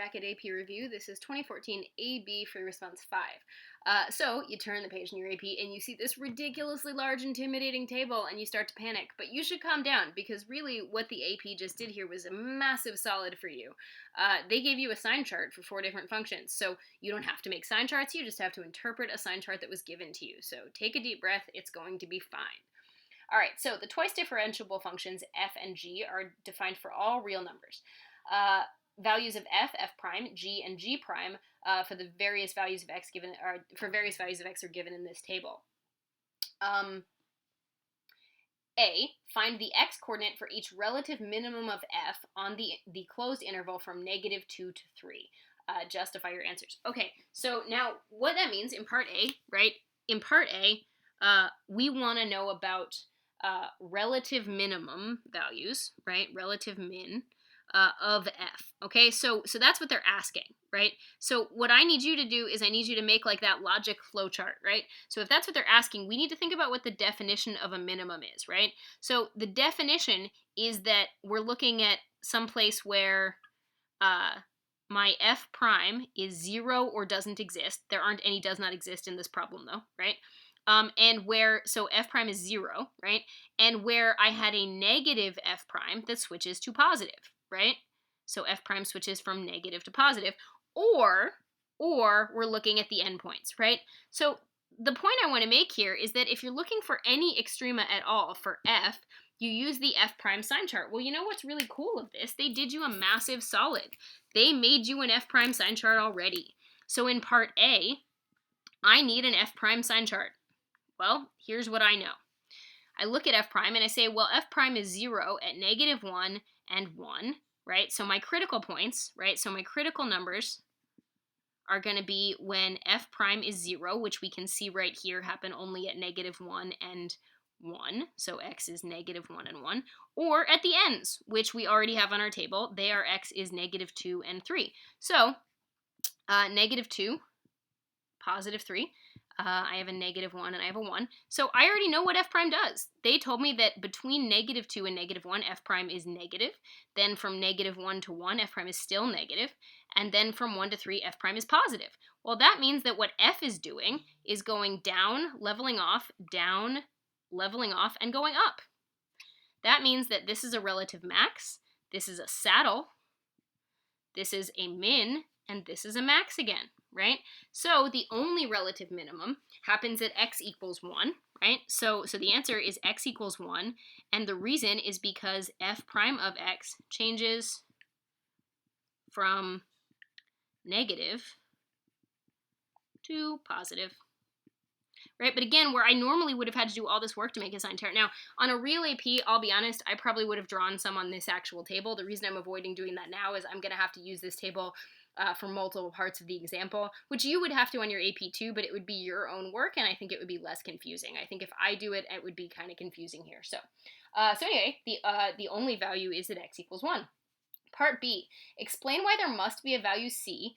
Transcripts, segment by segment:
back at AP Review. This is 2014 AB Free Response 5. So you turn the page in your AP and you see this ridiculously large, intimidating table and you start to panic. But you should calm down because really what the AP just did here was a massive solid for you. They gave you a sign chart for 4 different functions. So you don't have to make sign charts, you just have to interpret a sign chart that was given to you. So take a deep breath, it's going to be fine. All right, so the twice differentiable functions f and g are defined for all real numbers. Values of f prime, g, and g prime for the various values of x given are given in this table. A, find the x coordinate for each relative minimum of f on the closed interval from -2 to 3. Justify your answers. Okay, so now what that means in part A, right? In part A, we want to know about relative minimum values, right? Relative min of f. Okay, so that's what they're asking, right? So what I need you to do is I need you to make like that logic flowchart, right? So if that's what they're asking, we need to think about what the definition of a minimum is, right? So the definition is that we're looking at some place where my f prime is 0 or doesn't exist. There aren't any does not exist in this problem though, right? And where, so f prime is 0, right? And where I had a negative f prime that switches to positive, right? So f prime switches from negative to positive, or we're looking at the endpoints, right? So the point I want to make here is that if you're looking for any extrema at all for f, you use the f prime sign chart. Well, you know what's really cool of this? They did you a massive solid. They made you an f prime sign chart already. So in part A, I need an f prime sign chart. Well, here's what I know. I look at f prime and I say, well, f prime is 0 at -1 and 1, right? So my critical points, right? So my critical numbers are going to be when f prime is 0, which we can see right here happen only at -1 and 1. So x is -1 and 1. Or at the ends, which we already have on our table. They are x is -2 and 3. So -2, +3. I have a -1 and I have a 1. So I already know what f prime does. They told me that between -2 and -1, f prime is negative. Then from -1 to 1, f prime is still negative. And then from 1 to 3, f prime is positive. Well, that means that what f is doing is going down, leveling off, down, leveling off, and going up. That means that this is a relative max, this is a saddle, this is a min, and this is a max again, right? So the only relative minimum happens at x equals 1, right? So the answer is x equals 1, and the reason is because f prime of x changes from negative to positive. Right, but again, where I normally would have had to do all this work to make a sign chart. Now, on a real AP, I'll be honest, I probably would have drawn some on this actual table. The reason I'm avoiding doing that now is I'm going to have to use this table for multiple parts of the example, which you would have to on your AP too, but it would be your own work, and I think it would be less confusing. I think if I do it, it would be kind of confusing here. So anyway, the only value is that x equals 1. Part B, explain why there must be a value c.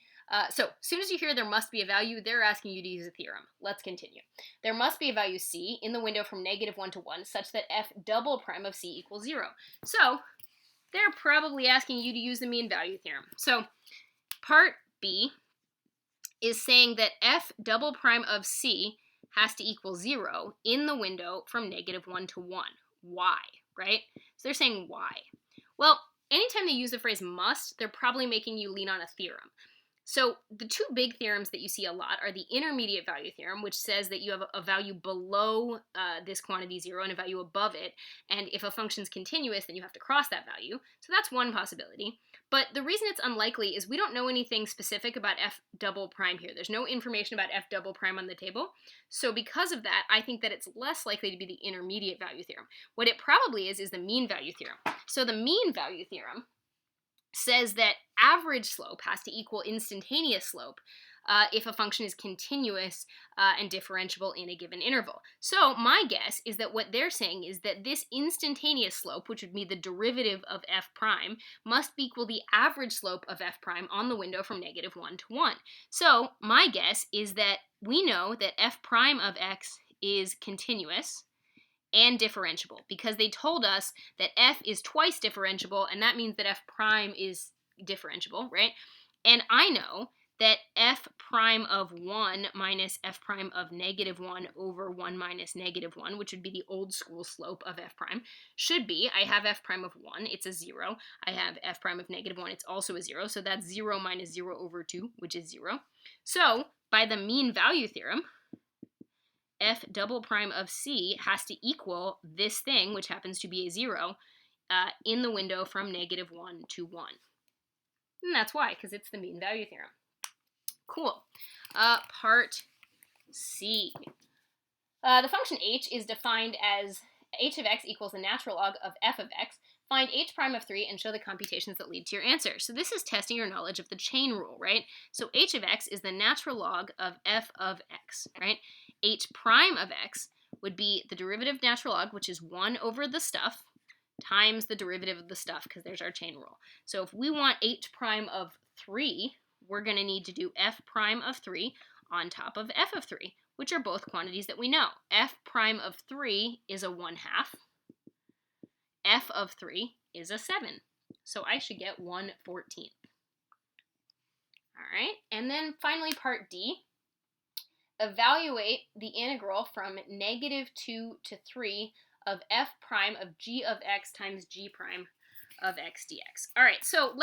So as soon as you hear there must be a value, they're asking you to use a theorem. Let's continue. There must be a value c in the window from -1 to 1 such that f double prime of c equals 0. So they're probably asking you to use the mean value theorem. So part B is saying that f double prime of c has to equal 0 in the window from -1 to 1. Why, right? So they're saying why. Well, anytime they use the phrase must, they're probably making you lean on a theorem. So the 2 big theorems that you see a lot are the intermediate value theorem, which says that you have a value below this quantity 0 and a value above it, and if a function's continuous, then you have to cross that value. So that's one possibility. But the reason it's unlikely is we don't know anything specific about f double prime here. There's no information about f double prime on the table. So because of that, I think that it's less likely to be the intermediate value theorem. What it probably is the mean value theorem. So the mean value theorem says that average slope has to equal instantaneous slope if a function is continuous and differentiable in a given interval. So my guess is that what they're saying is that this instantaneous slope, which would be the derivative of f prime, must equal the average slope of f prime on the window from -1 to 1. So my guess is that we know that f prime of x is continuous and differentiable because they told us that f is twice differentiable, and that means that f prime is differentiable, right? And I know that f prime of 1 minus f prime of negative 1 over 1 minus negative 1, which would be the old school slope of f prime, should be, I have f prime of 1, it's a 0. I have f prime of negative 1, it's also a 0. So that's 0 minus 0 over 2, which is 0. So by the mean value theorem, f double prime of c has to equal this thing, which happens to be a 0, in the window from negative 1 to 1. And that's why, because it's the mean value theorem. Cool. Part C. The function h is defined as h of x equals the natural log of f of x. Find h prime of 3 and show the computations that lead to your answer. So this is testing your knowledge of the chain rule, right? So h of x is the natural log of f of x, right? H prime of x would be the derivative natural log, which is 1 over the stuff, times the derivative of the stuff, because there's our chain rule. So if we want h prime of 3, we're going to need to do f prime of 3 on top of f of 3, which are both quantities that we know. F prime of 3 is a 1/2. F of 3 is a 7. So I should get 1/14. All right, and then finally part D. Evaluate the integral from -2 to 3 of f prime of g of x times g prime of x dx. All right, so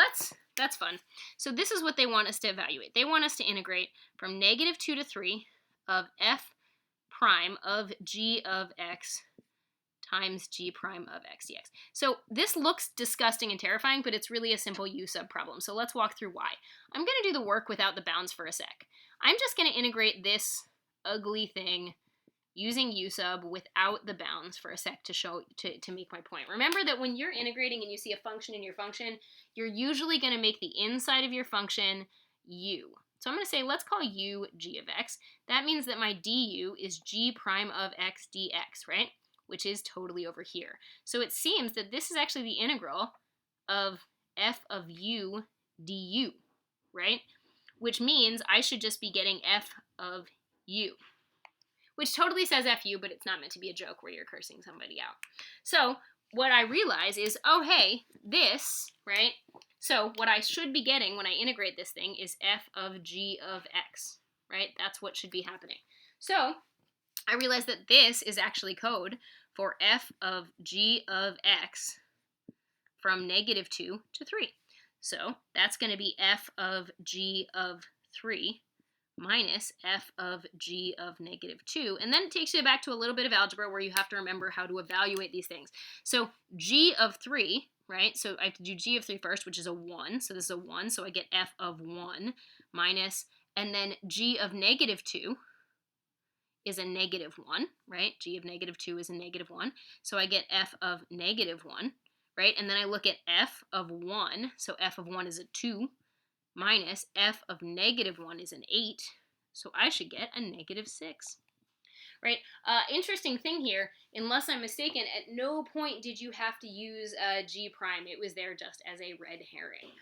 that's fun. So this is what they want us to evaluate. They want us to integrate from -2 to 3 of f prime of g of x times g prime of x dx. So this looks disgusting and terrifying, but it's really a simple u-sub problem. So let's walk through why. I'm going to do the work without the bounds for a sec. I'm just going to integrate this ugly thing using u-sub without the bounds for a sec to make my point. Remember that when you're integrating and you see a function in your function, you're usually going to make the inside of your function u. So I'm going to say, let's call u g of x. That means that my du is g prime of x dx, right? Which is totally over here. So it seems that this is actually the integral of f of u du, right? Which means I should just be getting f of u. Which totally says fu, but it's not meant to be a joke where you're cursing somebody out. So what I realize is, oh, hey, this, right? So what I should be getting when I integrate this thing is f of g of x, right? That's what should be happening. So I realize that this is actually code for f of g of x from -2 to 3. So that's going to be f of g of 3 minus f of g of -2. And then it takes you back to a little bit of algebra where you have to remember how to evaluate these things. So g of 3, right? So I have to do g of 3 first, which is a 1. So this is a 1, so I get f of 1 minus, and then g of -2 is a -1, right? G of -2 is a -1. So I get f of -1, right? And then I look at f of 1. So f of 1 is a 2 minus f of -1 is an 8. So I should get a -6, right? Interesting thing here, unless I'm mistaken, at no point did you have to use g prime. It was there just as a red herring.